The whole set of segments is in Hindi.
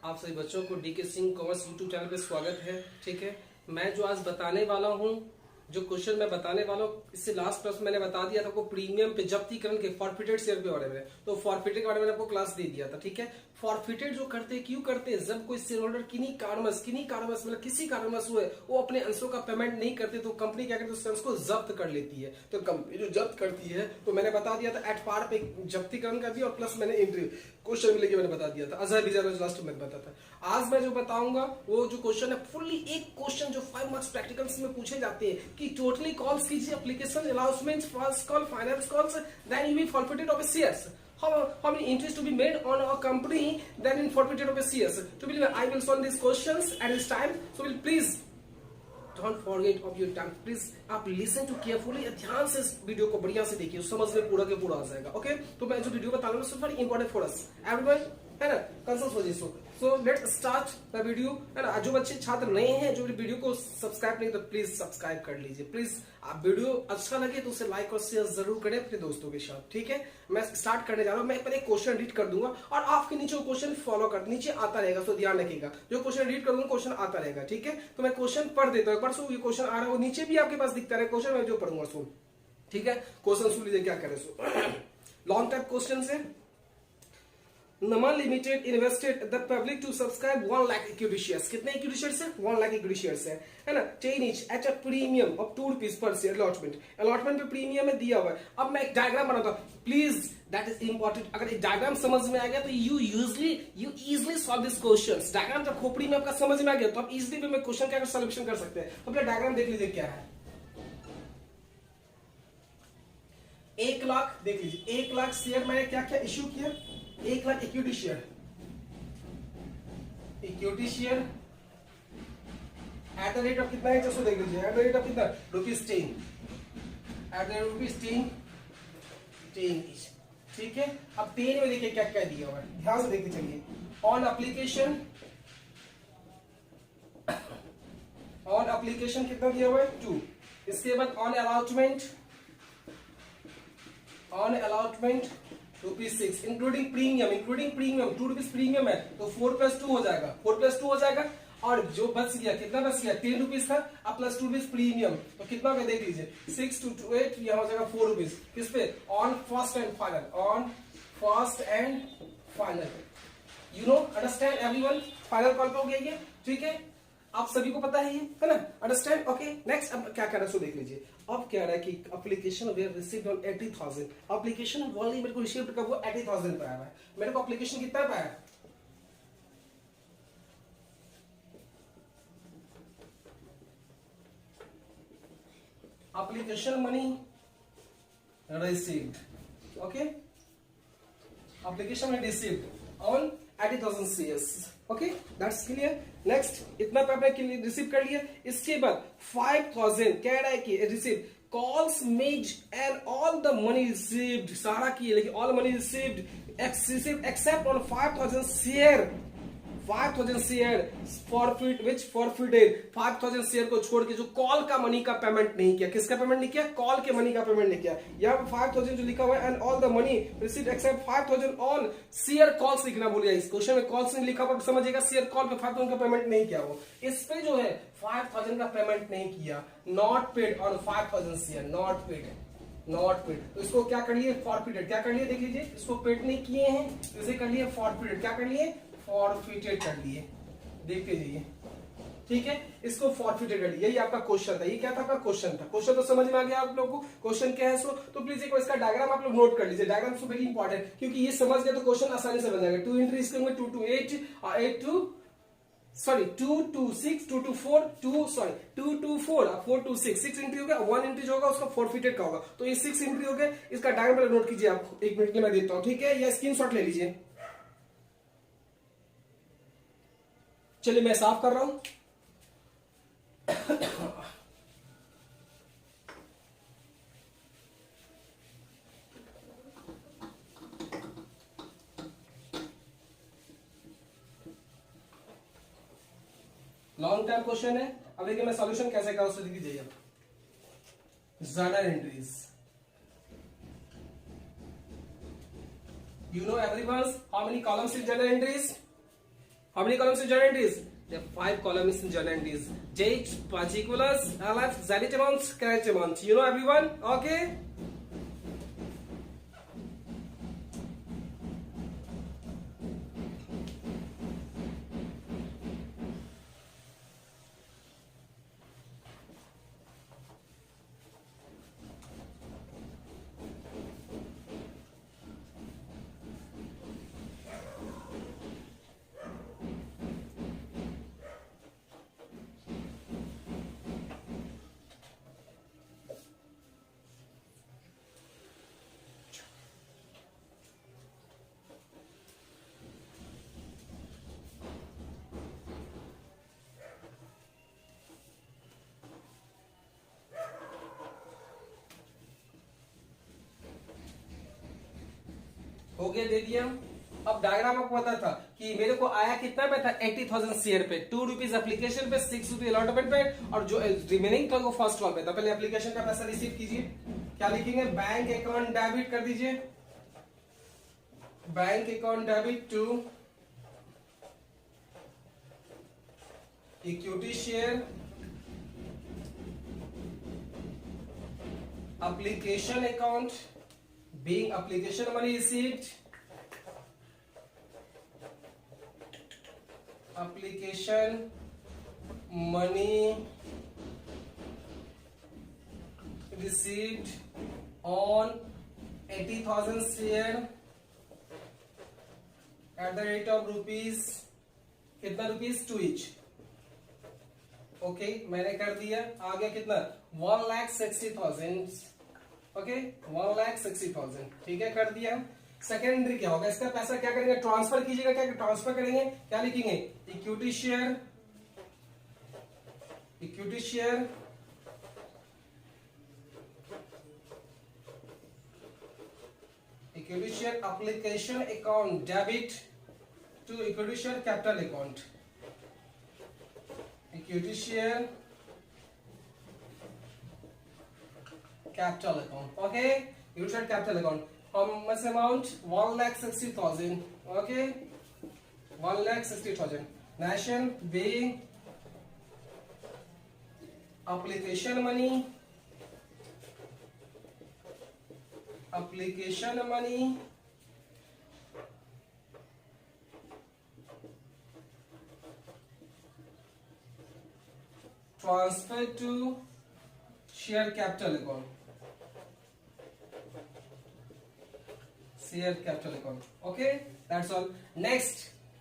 आप सभी बच्चों को DK Singh commerce YouTube channel पे स्वागत है। ठीक है, मैं जो आज बताने वाला हूँ, जो क्वेश्चन मैं बताने वाला हूँ, इससे लास्ट क्लास मैंने बता दिया था आपको प्रीमियम पे जब्तीकरण के फॉरफिटेड शेयर के बारे में। तो फॉरफिटेड के बारे में आपको क्लास दे दिया था। ठीक है, फॉरफिटेड जो करते हैं क्यों करते हैं? जब कोई शेयर होल्डर किन्हीं कारणवश मतलब किसी कारणवश हुए वो अपने अंशों का पेमेंट नहीं करते तो कंपनी क्या करती है, उस अंश को जब्त कर लेती है। तो कंपनी जो जब्त करती है, तो मैंने बता दिया था एट पार पे जब्तीकरण का भी, और प्लस मैंने एंट्री क्वेश्चन में लेके मैंने बता दिया था। अजहर बिजर लास्ट में बताया था। आज मैं जो बताऊंगा वो जो क्वेश्चन है फुल्ली एक क्वेश्चन जो 5 मार्क्स प्रैक्टिकल्स में पूछे जाते हैं कि टोटली कॉल्स कीजिए application announcement first call finance calls then you be forfeited of shares. How many entries to be made on a company then in forfeited of a CS? To believe I will solve these questions at this time. So will please don't forget of your time. Please आप listen to carefully, ध्यान से इस वीडियो को बढ़िया से देखिए, समझ में पूरा के पूरा आ जाएगा। ओके, तो मैं जो वीडियो बता रहा हूँ so very important for us everyone, है ना? कंसल्ट हो जिसको। So let start the video, है ना? जो बच्चे छात्र नए हैं जो वीडियो को सब्सक्राइब नहीं तो प्लीज सब्सक्राइब कर लीजिए। प्लीज आप वीडियो अच्छा लगे तो उसे लाइक और शेयर जरूर करें अपने दोस्तों के साथ। ठीक है, मैं स्टार्ट करने जा रहा हूँ। मैं पहले क्वेश्चन रीड कर दूंगा और आपके नीचे क्वेश्चन फॉलो कर, नीचे आता रहेगा, तो ध्यान रखिएगा। जो क्वेश्चन रीड करूंगा क्वेश्चन आता रहेगा। ठीक है, तो मैं क्वेश्चन पढ़ देता हूँ। एक बार सो ये क्वेश्चन आ रहा है, वो नीचे भी आपके पास दिखता है क्वेश्चन, मैं जो पढ़ूंगा सुन। ठीक है, क्वेश्चन सुन लीजिए क्या करे सो। लॉन्ग टाइप क्वेश्चन है। Naman Limited invested the public to subscribe 1 lakh equity shares. कितने equity shares है? 1 lakh equity shares है ना? 10 each at a premium of 2 rupees per share allotment. Allotment पे प्रीमियम में दिया हुआ है। अब मैं एक डायग्राम बनाता हूँ, प्लीज दैट इज इंपॉर्टेंट। अगर एक डायग्राम समझ में आ गया तो you easily solve this questions. Diagram जब खोपड़ी में आपका समझ में आ गया तो आप इजिली पे मैं क्वेश्चन क्या सॉल्यूशन कर सकते हैं। तो अपना डायग्राम देख लीजिए क्या है। 1 लाख देख लीजिए, 1 लाख शेयर मैंने क्या क्या इश्यू किया? 1 lakh equity share at the rate of कितना है? जैसे देख लीजिए, एट द रेट ऑफ कितना? ₹10 एट द रेट ₹10 ठीक है। अब 10 में देखिए क्या क्या दिया हुआ है, ध्यान से देखते चलिए। ऑन एप्लीकेशन कितना दिया हुआ है? 2। इसके बाद on allotment ₹6 including premium 2 rupees premium है तो 4+2 हो जाएगा। और जो बच गया, कितना बच गया? 10 रुपीज था, अब प्लस 2 रुपीज प्रीमियम, तो कितना में देख लीजिए 6 to 8, यहां हो जाएगा 4 रुपीज। किस पे? On first and final. You know understand everyone? Final call पे हो गया ये। ठीक है, आप सभी को पता है ये, है ना? अंडरस्टैंड? ओके, नेक्स्ट अब क्या कह रहा है सो देख लीजिए। अब क्या रहा है कि application were received on 80,000। Application वाली मेरे को रिसीव्ड कब हुआ? 80,000 पे आया है। मेरे को एप्लीकेशन कितना पे आया? Application money received, okay, application money received on 80,000 shares. Okay, that's clear. Next इतना पे आपने रिसीव कर लिया। इसके बाद 5,000 कह रहा है कि receive calls made and all the money received, सारा की लेकिन all money received except on 5,000 share forfeit which forfeited 5,000 share को छोड़ के जो कॉल का मनी का पेमेंट नहीं किया। किसका पेमेंट नहीं किया? कॉल के मनी का पेमेंट नहीं किया। यहाँ पे 5,000 जो लिखा हुआ है and all the money received accept 5,000 on share calls लिखना भूलिए। इस क्वेश्चन में कॉल्स नहीं लिखा हुआ, समझिएगा शेयर कॉल पे 5,000 का पेमेंट नहीं किया। वो इस पे जो है 5,000 का पेमेंट नहीं किया, not paid on 5,000 share, not paid. तो इसको क्या कर लिए? फॉरफिटेड। क्या कर लिए? देख लीजिए, इसको पेड नहीं किए हैं, इसे कर लिए फॉरफिटेड। क्या कर लिए? फॉरफिटेड कर लिए। देख लीजिए, ठीक है, इसको फॉरफिटेड कर लिया। यही आपका क्वेश्चन था। ये क्या था? आपका क्वेश्चन था। क्वेश्चन तो समझ में आ गया आप लोगों को? क्वेश्चन क्या है सो तो प्लीज एक बार इसका डायग्राम आप लोग नोट कर लीजिए। डायग्राम सो वेरी इंपॉर्टेंट, क्योंकि ये समझ गए तो क्वेश्चन आसानी से बन जाएगा। 2 एंट्रीज करेंगे, 2 to 8 2 to 6 2 to 4 2 to 4 4 to 6 entry हो गया। 1 एंट्री जो होगा उसका फॉरफिटेड का होगा, तो ये 6 एंट्री हो गया। इसका डायग्राम नोट कीजिए आप, 1 मिनट के मैं देता हूं। ठीक है, या स्क्रीनशॉट ले लीजिए। चलिए मैं साफ कर रहा हूं। लॉन्ग टर्म क्वेश्चन है। अब देखिए मैं सॉल्यूशन कैसे करूं, उससे लीजिए आप। Journal entries, you know everyone how many columns in journal entries? How many columns in journal entries? There are 5 columns in journal entries. Date, particulars, LF, zenith amount, current amount. You know everyone? Okay. हो गया, दे दिया। अब डायग्राम आपको पता था कि मेरे को आया कितना पे था, 80,000 शेयर पे, 2 रुपीज एप्लीकेशन पे, 6 रुपीज अलॉटमेंट पे, और जो रिमेनिंग था वो फर्स्ट कॉल पे था। पहले एप्लीकेशन का पैसा रिसीव कीजिए। क्या लिखेंगे? बैंक अकाउंट डेबिट कर दीजिए। Bank account debit to equity share application account, being application money received, application money received on 80,000 share at the rate of rupees, कितना रुपीज? 2 each। ओके, मैंने कर दिया। आ गया कितना? 1,60,000। ओके, 1,60,000। ठीक है, कर दिया। सेकेंड एंट्री क्या होगा? इसका पैसा क्या करेंगे? ट्रांसफर कीजिएगा। क्या ट्रांसफर करेंगे? क्या लिखेंगे? Equity share, equity share equity share application account debit to equity share capital account, equity share capital account. Okay, equity share capital account. How much amount? 1,60,000। Okay, 1,60,000. Nation being application money, application money transfer to share capital account, share capital account। Okay, that's all।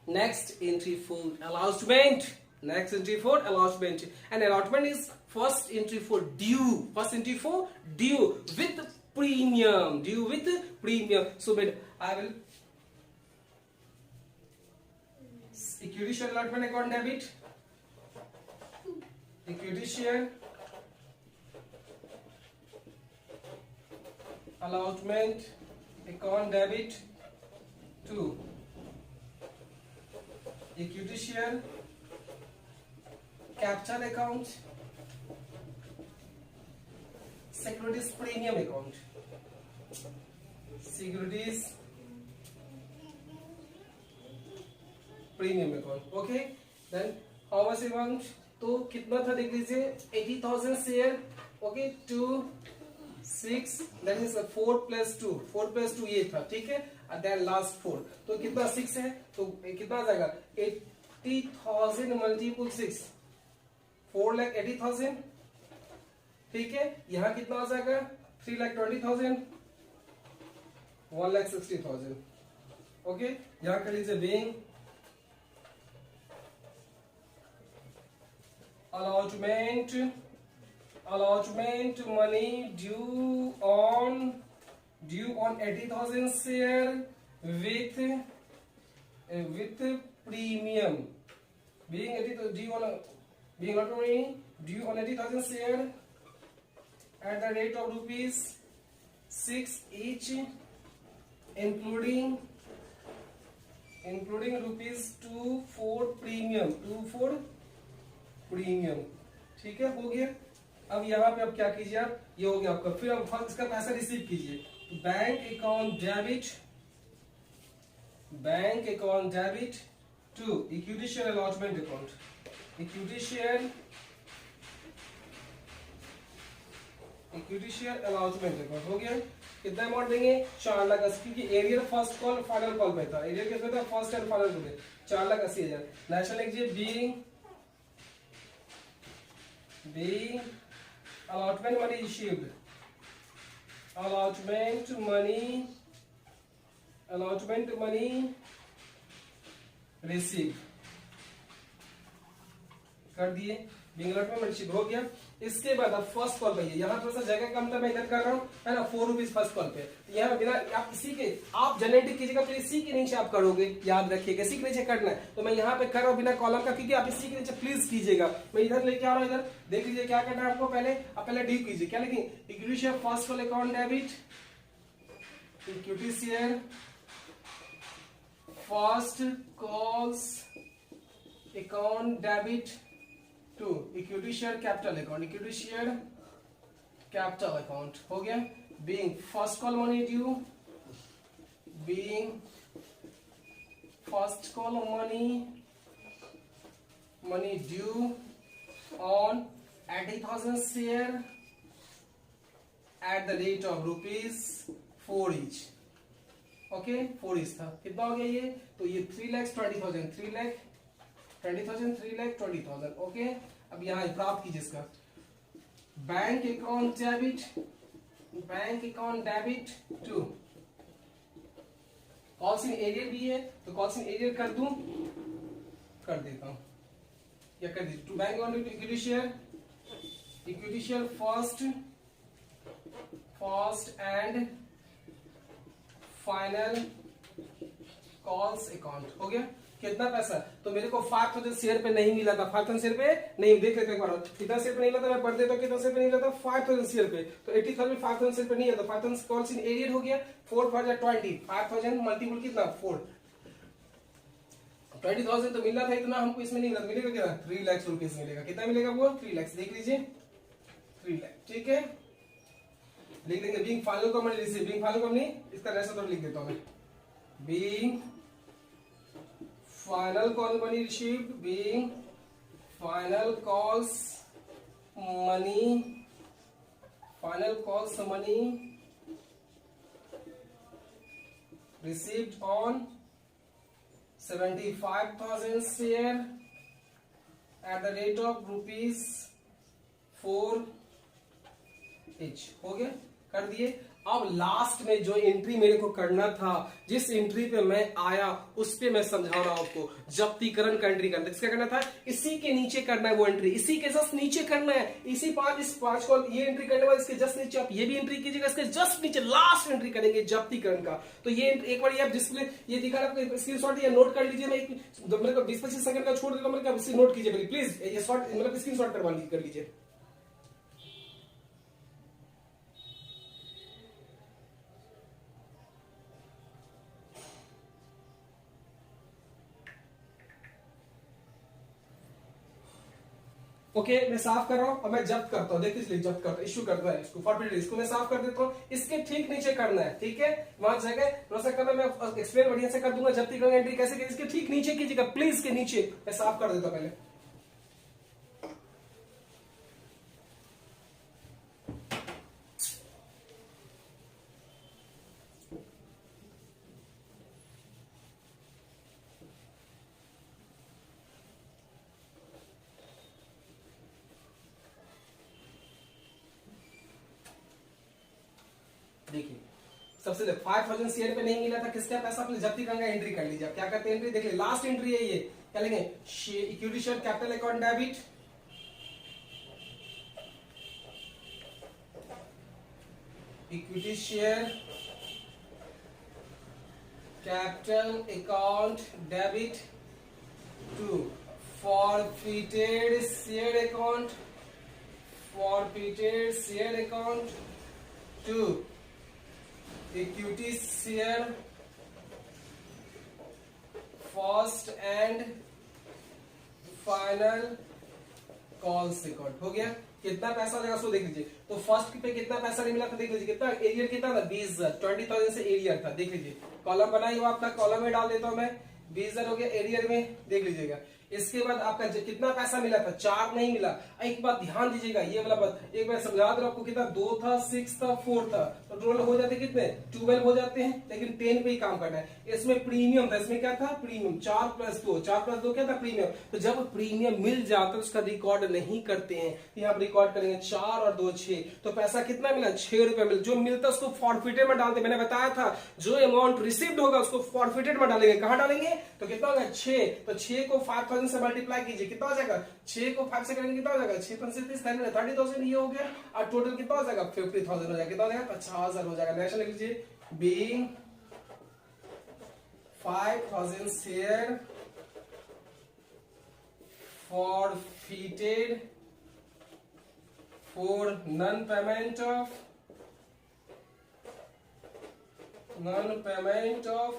Next entry for allotment, next entry for allotment, and allotment is first entry for due, first entry for due with premium, due with premium। So I will equity share allotment account debit, equity share allotment account debit to equity share capital account, securities premium account, securities premium account। Okay, then how much amount? तो कितना था देख लीजिए, 80,000 share. Okay, 2 6 that is 4 plus 2, 4 plus 2 ये था। ठीक है, and then last 4, तो कितना 6 है, तो कितना आ जाएगा? 80,000 मल्टीपल 6, 4,80,000। ठीक है, यहाँ कितना आ जाएगा? 3,20,000, 1,60,000। ओके, यहाँ कर लीजिए being allotment money due on 80,000 share with premium, being allotment money due on 80,000 share at the rate of rupees 6 each, including rupees 2,4 premium. ठीक है, हो गया। अब यहाँ पे अब क्या कीजिए आप, ये हो गया आपका। फिर अब इसका पैसा रिसीव कीजिए। Bank account debit to equity share allotment account, equity share allotment account हो गया। कितना अमाउंट देंगे 4,80,000, क्योंकि arrear first call final call पे था, एरियर कितना था फर्स्ट एंड फाइनल पे 4,80,000। नेशनल लिखिए being allotment money received, allotment money received कर दिए, बीइंग allotment money received हो गया। इसके बाद अब फर्स्ट कॉल पे, यहाँ थोड़ा सा जगह कम था मैं इधर कर रहा हूँ, है ना, 4 रुपीज फर्स्ट कॉल पे। यहाँ बिना आप इसी के आप जनरेटिव कीजिएगा, फिर इसी के नीचे आप करोगे, याद रखिएगा इसी के नीचे करना है। तो मैं यहाँ पे कर रहा हूँ बिना कॉलम का, क्योंकि आप इसी के नीचे प्लीज कीजिएगा। मैं इधर लेके आ रहा हूँ, इधर देख लीजिए क्या करना है आपको। पहले डी कीजिए, क्या लिखिए equity share first call account debit, equity share first calls account debit to equity share capital account, equity share capital account हो गया। Being first call money due, being first call money due on 80,000 share at the rate of ₹4 each। Okay 4 each था, कितना हो गया ये, तो ये 3,20,000, 3,20,000। ओके अब यहाँ प्राप्त कीजिए इसका bank account debit to calls in arrear भी है, तो कॉल्स इन एरियर कर देता हूं, या कर दीजिए to bank account equity share first and final calls account हो गया। कितना पैसा, तो मेरे को 5,000 शेयर पे नहीं मिला था, 5,000 शेयर पे नहीं, देख लेते एक बार कितना शेयर पे नहीं मिला था, मैं पढ़ देता हूं कितना शेयर पे नहीं मिला था, 5,000 शेयर पे। तो 80,000 में 5,000 शेयर पे नहीं है, तो 5,000 कॉल्स इन एरियर हो गया। 4 for 20, 5,000 मल्टीपल कितना 4, 20,000 तो मिला था इतना, हमको इसमें नहीं मिला, मिलेगा क्या 3 लाख रुपीज मिलेगा। कितना मिलेगा वो 3 लाख, देख लीजिए 3 लाख, ठीक है। लिख देंगे being final company receive, being final company, इसका रेशो तो लिख देता हूं मैं, being final call money received, being final calls money received on 75,000 share at the rate of ₹4 each हो गया, कर दिए। अब लास्ट में जो एंट्री मेरे को करना था, जिस एंट्री पे मैं आया उस पे मैं समझा रहा हूं आपको, जब्तीकरण का एंट्री करना, किसका करना था, इसी के नीचे करना है वो एंट्री, इसी के जस्ट नीचे करना है, इस 5 कॉल ये एंट्री करने वाले, इसके जस्ट नीचे आप ये भी एंट्री कीजिएगा, इसके जस्ट नीचे लास्ट एंट्री करेंगे जब्तीकरण का। तो ये एक बार ये डिस्प्ले ये दिखा रहा है, स्क्रीनशॉट या नोट कर लीजिए, मैं मेरे को 20-25 सेकंड का छोड़ देता हूं, मेरे को नोट कीजिए प्लीज, ये शॉर्ट मतलब स्क्रीनशॉट कर लीजिए। ओके मैं साफ कर रहा हूं, अब मैं जब्त करता हूं, देखिए इसलिए जब्त करता हूं, इश्यू करता है इसको फॉरवर्ड, इसको मैं साफ कर देता हूं, इसके ठीक नीचे करना है, ठीक है, वहां जगह थोड़ा सा करना, मैं एक्सप्लेन बढ़िया से कर दूंगा, जब्तीकरण एंट्री कैसे कीजिए, इसके ठीक नीचे कीजिएगा प्लीज, के नीचे मैं साफ कर देता हूं पहले। देखिए सबसे 5,000 शेयर पे नहीं मिला था, किसका पैसा, अपने जब्तीकरण का एंट्री कर लीजिए। क्या करते हैं एंट्री, देखिए लास्ट एंट्री है ये, क्या लेंगे equity share capital account debit, equity share capital account debit to forfeited share account to equity share first and final calls account हो गया। कितना पैसा लगा सो देख लीजिए, तो फर्स्ट पे कितना पैसा नहीं मिला था, देख लीजिए कितना एरियर कितना था 20,000 से एरियर था, देख लीजिए कॉलम बनाई हुआ आपका, कॉलम में डाल देता हूं मैं 20,000 हो गया, एरियर में देख लीजिएगा। इसके बाद आपका कितना पैसा मिला था, 4 नहीं मिला। एक बात ध्यान दीजिएगा, ये वाला बात एक बार समझा दो आपको, कितना 2 था, 6 था, 4 था, तो टोटल हो जाते कितने 12 हो जाते हैं, लेकिन 10 पे ही काम करना है। इसमें प्रीमियम था, इसमें क्या था प्रीमियम, 4 + 2, 4 + 2 क्या था प्रीमियम। तो जब प्रीमियम मिल जाता है उसका रिकॉर्ड नहीं करते हैं, यहाँ पर रिकॉर्ड करेंगे 4 और 2 6, तो पैसा कितना मिला 6 रुपए मिला। जो मिलता है उसको फॉरफिटेड में डालते, मैंने बताया था जो अमाउंट रिसीव्ड होगा उसको फॉरफिटेड में डालेंगे। कहां डालेंगे, तो कितना होगा 6, तो 6 को 5000 से मल्टीप्लाई कीजिए, कितना हो जाएगा 6 को 5 से करेंगे कितना हो जाएगा 6 5 30,000 ये हो गया, और टोटल कितना हो जाएगा 50,000 हो जाएगा, कितना हो जाएगा 50,000 हो जाएगा। नेक्स्ट लिख लीजिए, being 5,000 share forfeited for non-payment of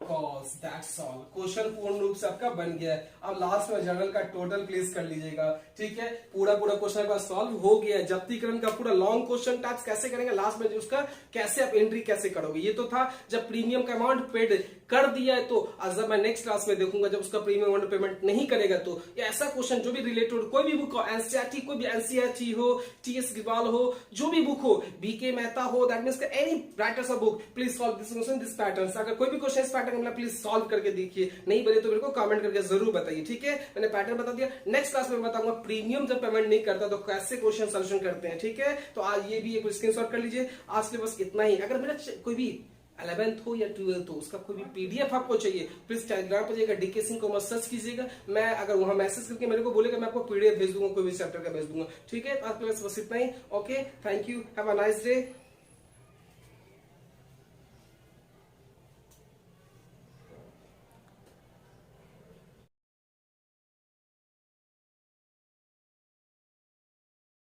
cost, that's all. Question पूर्ण रूप से आपका बन गया है। अब लास्ट में जनरल का टोटल प्लेस कर लीजिएगा, ठीक है। पूरा क्वेश्चन आपका सॉल्व हो गया है। जब्तीकरण का पूरा लॉन्ग क्वेश्चन टास्क कैसे करेंगे, लास्ट में उसका कैसे आप एंट्री कैसे करोगे, ये तो था जब प्रीमियम का अमाउंट पेड कर दिया है। तो आज जब मैं नेक्स्ट क्लास में देखूंगा जब उसका प्रीमियम अमाउंट पेमेंट नहीं करेगा, तो ये ऐसा क्वेश्चन जो भी रिलेटेड कोई भी बुक हो, एनसीईआरटी कोई भी एनसीईआरटी हो, टीएस ग्रिवाल हो, जो भी बुक हो, बीके मेहता हो, that means any writers of book, please solve this question this pattern. अगर कोई भी क्वेश्चन इस पैटर्न में प्लीज सॉल्व करके देखिए, नहीं बने तो मेरे को कमेंट करके जरूर बताइए, ठीक है। मैंने पैटर्न बता दिया, नेक्स्ट क्लास में बताऊंगा प्रीमियम जब पेमेंट नहीं करता तो कैसे क्वेश्चन सॉल्यूशन करते हैं, ठीक है। तो आज ये भी एक स्क्रीनशॉट कर लीजिए। आज के बस इतना ही। अगर मेरा कोई भी 11th हो या 12th हो उसका कोई भी पीडीएफ आपको चाहिए, प्लीज टेलीग्राम पर जाइएगा, डीके सिंह को सर्च कीजिएगा। मैं अगर वहां मैसेज करके मेरे को बोलेगा मैं आपको पीडीएफ भेज दूंगा, कोई भी चैप्टर का भेज दूंगा, ठीक है। आज के बस इतना ही। Okay, thank you, have a nice day.